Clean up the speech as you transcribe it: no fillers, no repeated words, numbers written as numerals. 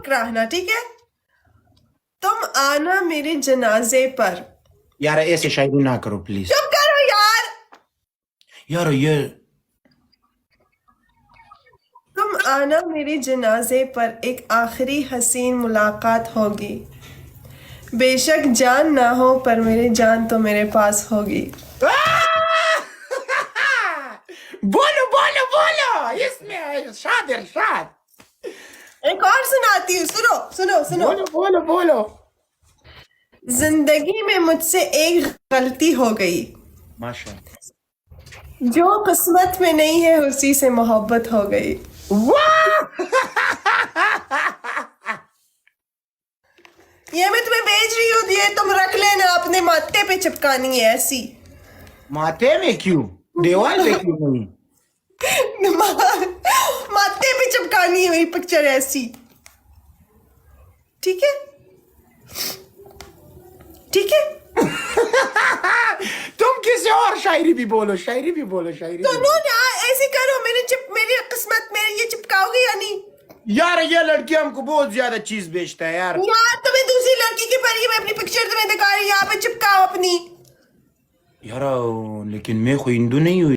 کراہنا, ٹھیک ہے. تم آنا میرے جنازے پر. یار ایسے شاعری نہ کرو پلیز. چپ کرو یار. یار یہ تم آنا میرے جنازے پر, ایک آخری حسین ملاقات ہوگی. بے شک جان نہ ہو پر میری جان تو میرے پاس ہوگی. بولو بولو بولو, اس میں شاد ارشاد. ایک اور سناتی ہوں, سنو سنو سنو. بولو بولو بولو. زندگی میں مجھ سے ایک غلطی ہو گئی, ماشاء جو قسمت میں نہیں ہے اسی سے محبت ہو گئی. یہ میں تمہیں بھیج رہی ہوں, یہ تم رکھ لینا, اپنے ماتھے پہ چپکانی ہے ایسی. ماتھے میں کیوں, دیوال پہ کیوں نہیں؟ ماتھے پہ چپکانی ہے میری پکچر ایسی, ٹھیک ہے ٹھیک ہے. تم کسی اور شاعری بھی بولو, شاعری بھی بولو, شاعری تو بھی نو بولو. ایسے کرو, میری قسمت میں یہ چپکاؤ گے یا نہیں؟ یار یہ لڑکی ہم کو بہت زیادہ چیز بیچتا ہے یار. یار تمہیں دوسری لڑکی کی پری, میں اپنی پکچر تمہیں دکھا رہی, یہاں پہ چپکاؤ اپنی. یار لیکن میں کوئی ہندو نہیں ہوں.